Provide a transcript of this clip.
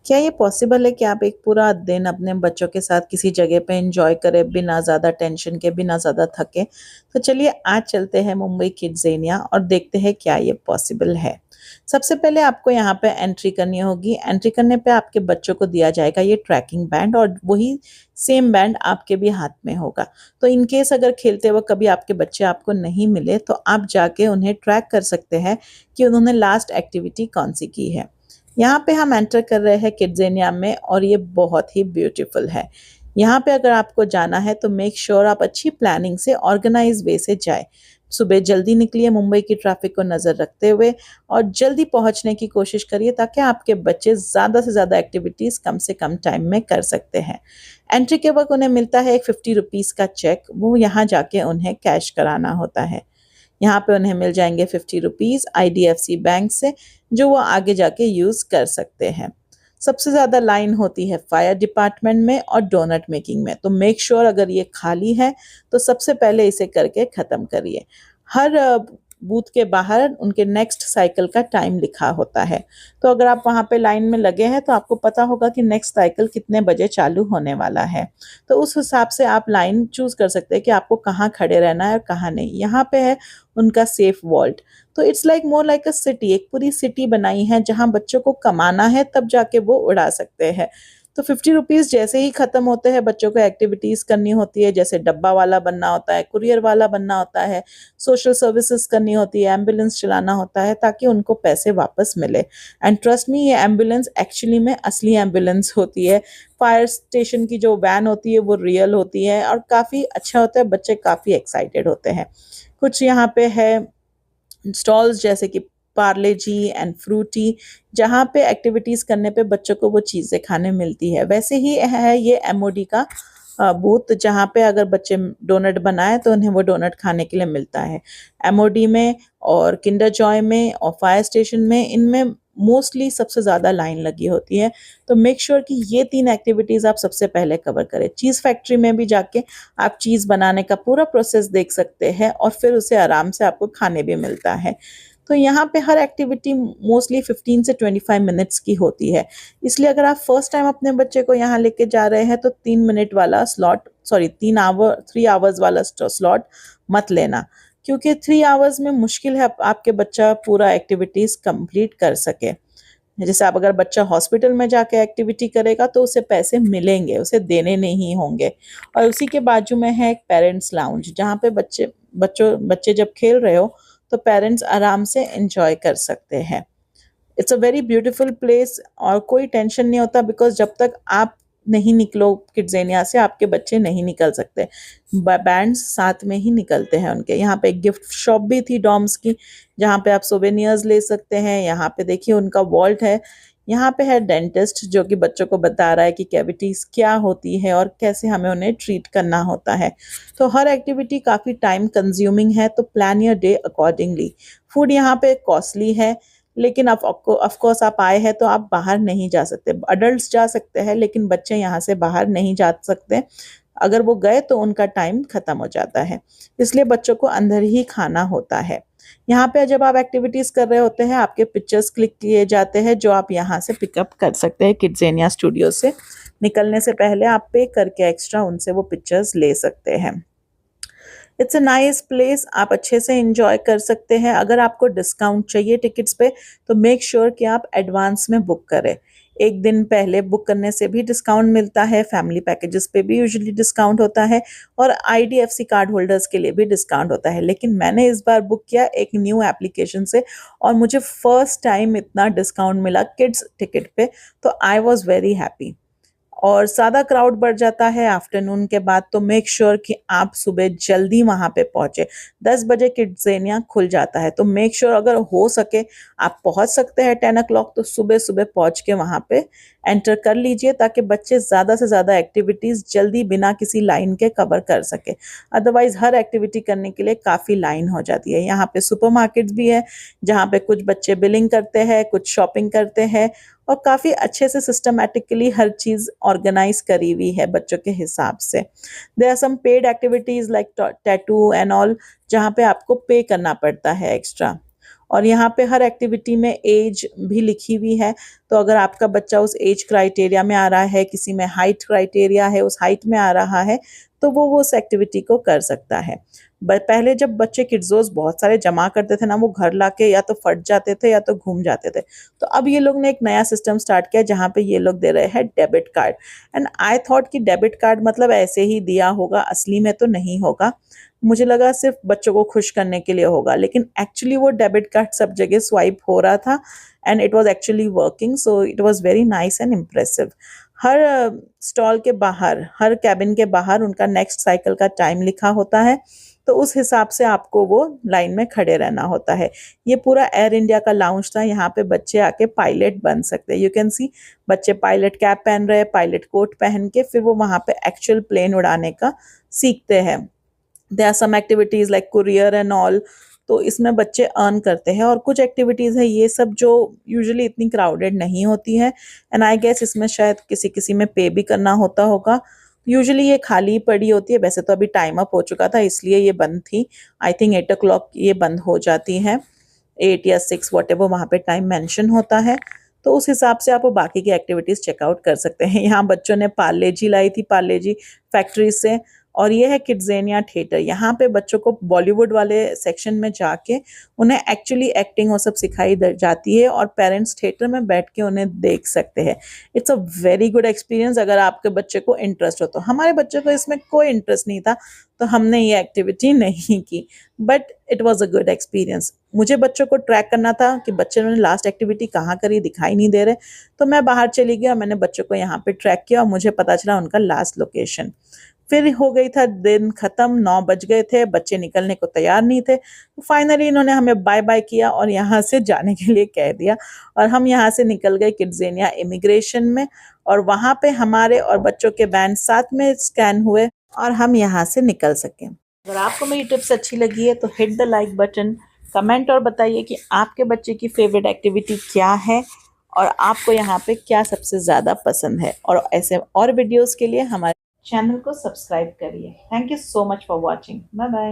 क्या ये पॉसिबल है कि आप एक पूरा दिन अपने बच्चों के साथ किसी जगह पे एंजॉय करें बिना ज़्यादा टेंशन के, बिना ज़्यादा थके? तो चलिए आज चलते हैं मुंबई किड्ज़ेनिया और देखते हैं क्या ये पॉसिबल है। सबसे पहले आपको यहाँ पे एंट्री करनी होगी। एंट्री करने पे आपके बच्चों को दिया जाएगा ये ट्रैकिंग बैंड और वही सेम बैंड आपके भी हाथ में होगा। तो इन केस अगर खेलते वक़्त कभी आपके बच्चे आपको नहीं मिले तो आप जाके उन्हें ट्रैक कर सकते हैं कि उन्होंने लास्ट एक्टिविटी कौन-सी की है। यहाँ पे हम एंटर कर रहे हैं किड्ज़ेनिया में और ये बहुत ही ब्यूटीफुल है। यहाँ पे अगर आपको जाना है तो मेक श्योर आप अच्छी प्लानिंग से ऑर्गेनाइज़ वे से जाएँ। सुबह जल्दी निकलिए मुंबई की ट्रैफ़िक को नज़र रखते हुए और जल्दी पहुँचने की कोशिश करिए ताकि आपके बच्चे ज़्यादा से ज़्यादा एक्टिविटीज़ कम से कम टाइम में कर सकते हैं। एंट्री के वक़्त उन्हें मिलता है एक ₹50 का चेक, वो यहाँ जाके उन्हें कैश कराना होता है। यहाँ पे उन्हें मिल जाएँगे ₹50 आईडीएफसी बैंक से, जो वो आगे जाके यूज़ कर सकते हैं। सबसे ज़्यादा लाइन होती है फायर डिपार्टमेंट में और डोनट मेकिंग में, तो मेक श्योर अगर ये खाली है, तो सबसे पहले इसे करके ख़त्म करिए। हर बूथ के बाहर उनके नेक्स्ट साइकिल का टाइम लिखा होता है, तो अगर आप वहाँ पे लाइन में लगे हैं, तो आपको पता होगा कि नेक्स्ट साइकिल कितने बजे चालू होने वाला है। तो उस हिसाब से आप लाइन चूज़ कर सकते हैं कि आपको कहाँ खड़े रहना है और कहाँ नहीं। यहाँ पे है उनका सेफ वॉल्ट। तो it's like more like a city, एक पूरी सिटी बनाई है जहाँ बच्चों को कमाना है तब जाके वो उड़ा सकते हैं। तो ₹50 जैसे ही ख़त्म होते हैं, बच्चों को एक्टिविटीज़ करनी होती है, जैसे डब्बा वाला बनना होता है, कुरियर वाला बनना होता है, सोशल सर्विसेज़ करनी होती है, एम्बुलेंस चलाना होता है ताकि उनको पैसे वापस मिले। एंड ट्रस्ट मी, ये एम्बुलेंस एक्चुअली में असली एम्बुलेंस होती है। फायर स्टेशन की जो वैन होती है वो रियल होती है और काफ़ी अच्छा होता है, बच्चे काफ़ी एक्साइटेड होते हैं। कुछ यहाँ पे है स्टॉल्स जैसे कि पार्ले जी एंड फ्रूटी, जहाँ पे एक्टिविटीज़ करने पे बच्चों को वो चीज़ें खाने मिलती है। वैसे ही है ये एमओडी का बूथ, जहाँ पे अगर बच्चे डोनट बनाए तो उन्हें वो डोनट खाने के लिए मिलता है। एमओडी में और किंडर जॉय में और फायर स्टेशन में, इनमें मोस्टली सबसे ज़्यादा लाइन लगी होती है। तो मेक श्योर कि ये 3 एक्टिविटीज़ आप सबसे पहले कवर करें। चीज़ फैक्ट्री में भी जाके आप चीज़ बनाने का पूरा प्रोसेस देख सकते हैं और फिर उसे आराम से आपको खाने भी मिलता है। तो यहाँ पे हर एक्टिविटी मोस्टली 15 से 25 मिनट्स की होती है। इसलिए अगर आप फर्स्ट टाइम अपने बच्चे को यहाँ लेके जा रहे हैं तो 3 मिनट वाला स्लॉट, सॉरी 3 आवर्स वाला स्लॉट मत लेना, क्योंकि 3 आवर्स में मुश्किल है आपके बच्चा पूरा एक्टिविटीज़ कंप्लीट कर सके। जैसे आप अगर बच्चा हॉस्पिटल में जाके एक्टिविटी करेगा तो उसे पैसे मिलेंगे, उसे देने नहीं होंगे। और उसी के बाजू में है एक पेरेंट्स लाउंज, जहाँ पे बच्चे जब खेल रहे हो तो पेरेंट्स आराम से एंजॉय कर सकते हैं। It's a very beautiful place और कोई टेंशन नहीं होता, बिकॉज़ जब तक आप नहीं निकलो किड्ज़ेनिया से, आपके बच्चे नहीं निकल सकते। बैंड्स साथ में ही निकलते हैं उनके। यहाँ पे एक गिफ्ट शॉप भी थी डॉम्स की, जहाँ पे आप सोवेनियर्स ले सकते हैं। यहाँ पे देखिए उनका वॉल्ट है। यहाँ पे है डेंटिस्ट, जो कि बच्चों को बता रहा है कि कैविटीज़ क्या होती है और कैसे हमें उन्हें ट्रीट करना होता है। तो हर एक्टिविटी काफ़ी टाइम कंज्यूमिंग है, तो plan your day accordingly. Food यहाँ पे कॉस्टली है, लेकिन ऑफ कोर्स आप आए हैं तो आप बाहर नहीं जा सकते। अडल्ट्स जा सकते हैं लेकिन बच्चे यहाँ से बाहर नहीं जा सकते। अगर वो गए तो उनका टाइम ख़त्म हो जाता है, इसलिए बच्चों को अंदर ही खाना होता है। यहाँ पे जब आप एक्टिविटीज़ कर रहे होते हैं, आपके पिक्चर्स क्लिक किए जाते हैं, जो आप यहाँ से पिकअप कर सकते हैं किड्ज़ेनिया स्टूडियो से। निकलने से पहले आप पे करके एक्स्ट्रा उनसे वो पिक्चर्स ले सकते हैं। इट्स अ नाइस प्लेस, आप अच्छे से एंजॉय कर सकते हैं। अगर आपको डिस्काउंट चाहिए टिकट्स पे तो मेक श्योर कि आप एडवांस में बुक करें। एक दिन पहले बुक करने से भी डिस्काउंट मिलता है, फैमिली पैकेजेस पे भी यूजुअली डिस्काउंट होता है और आईडीएफसी कार्ड होल्डर्स के लिए भी डिस्काउंट होता है। लेकिन मैंने इस बार बुक किया एक न्यू एप्लीकेशन से और मुझे फर्स्ट टाइम इतना डिस्काउंट मिला किड्स टिकट पे, तो आई वाज वेरी हैप्पी। और ज़्यादा क्राउड बढ़ जाता है आफ्टरनून के बाद, तो मेक श्योर कि आप सुबह जल्दी वहाँ पे पहुँचे। 10 बजे किड्ज़ेनिया खुल जाता है, तो मेक श्योर अगर हो सके आप पहुँच सकते हैं 10 o'clock, तो सुबह-सुबह पहुँच के वहाँ पे एंटर कर लीजिए ताकि बच्चे ज़्यादा से ज़्यादा एक्टिविटीज़ जल्दी बिना किसी लाइन के कवर कर सकें। अदरवाइज़ हर एक्टिविटी करने के लिए काफ़ी लाइन हो जाती है। यहाँ पे सुपरमार्केट्स भी है, जहाँ पे कुछ बच्चे बिलिंग करते हैं, कुछ शॉपिंग करते हैं और काफ़ी अच्छे से सिस्टमैटिकली हर चीज़ ऑर्गेनाइज़ करी हुई है बच्चों के हिसाब से। There are some paid activities like tattoo and all, जहाँ पे आपको पे करना पड़ता है एक्स्ट्रा। और यहाँ पे हर एक्टिविटी में एज भी लिखी हुई है, तो अगर आपका बच्चा उस एज क्राइटेरिया में आ रहा है, किसी में हाइट क्राइटेरिया है, उस हाइट में आ रहा है, तो वो उस एक्टिविटी को कर सकता है। पहले जब बच्चे किड्सोज बहुत सारे जमा करते थे ना, वो घर लाके या तो फट जाते थे या तो घूम जाते थे। तो अब ये लोग ने एक नया सिस्टम स्टार्ट किया जहाँ पे ये लोग दे रहे हैं debit card. And I thought कि डेबिट कार्ड मतलब ऐसे ही दिया होगा, असली में तो नहीं होगा। मुझे लगा सिर्फ बच्चों को खुश करने के लिए होगा, लेकिन एक्चुअली वो डेबिट कार्ड सब जगह स्वाइप हो रहा था and it was actually working, so it was very nice and impressive. Her stall के बाहर, हर कैबिन के बाहर उनका नेक्स्ट साइकिल का टाइम लिखा होता है, तो उस हिसाब से आपको वो लाइन में खड़े रहना होता है। ये पूरा एयर इंडिया का लाउंज था, यहाँ पे बच्चे आके पायलट बन सकते हैं। यू कैन सी बच्चे पायलट कैप पहन रहे हैं, पायलट कोट पहन के फिर वो वहाँ पे एक्चुअल प्लेन उड़ाने का सीखते हैं। There are some activities like courier and all, तो इसमें बच्चे अर्न करते हैं। और कुछ एक्टिविटीज है ये सब जो यूजुअली इतनी क्राउडेड नहीं होती है, एंड आई गेस इसमें शायद किसी किसी में पे भी करना होता होगा। यूजुअली ये खाली पड़ी होती है, वैसे तो अभी टाइम अप हो चुका था इसलिए ये बंद थी। आई थिंक 8 o'clock ये बंद हो जाती है, 8 या 6 वॉट एवर वहाँ पे टाइम मेंशन होता है। तो उस हिसाब से आप वो बाकी की एक्टिविटीज़ चेकआउट कर सकते हैं। यहाँ बच्चों ने पार्ले जी लाई थी, पार्ले जी फैक्ट्री से। और ये है किड्जेनिया थिएटर, यहाँ पे बच्चों को बॉलीवुड वाले सेक्शन में जाके उन्हें एक्चुअली एक्टिंग वो सब सिखाई जाती है, और पेरेंट्स थिएटर में बैठ के उन्हें देख सकते हैं। It's a very good experience अगर आपके बच्चे को इंटरेस्ट हो तो। हमारे बच्चे को इसमें कोई इंटरेस्ट नहीं था, तो हमने ये एक्टिविटी नहीं की, but it was a good experience. मुझे बच्चों को ट्रैक करना था कि बच्चे ने लास्ट एक्टिविटी कहाँ करी, दिखाई नहीं दे रहे, तो मैं बाहर चली गई और मैंने बच्चों को यहाँ पे ट्रैक किया और मुझे पता चला उनका लास्ट लोकेशन। फिर हो गई था दिन खत्म, 9 बज गए थे, बच्चे निकलने को तैयार नहीं थे, तो फाइनली इन्होंने हमें बाय बाय किया और यहाँ से जाने के लिए कह दिया। और हम यहाँ से निकल गए किड्जेनिया इमिग्रेशन में, और वहाँ पे हमारे और बच्चों के बैंड साथ में स्कैन हुए और हम यहाँ से निकल सके। अगर आपको मेरी टिप्स अच्छी लगी है तो hit the like button, comment और बताइए कि आपके बच्चे की फेवरेट एक्टिविटी क्या है और आपको यहाँ पे क्या सबसे ज़्यादा पसंद है। और ऐसे और वीडियोस के लिए हमारे चैनल को सब्सक्राइब करिए। Thank you so much for watching. Bye bye.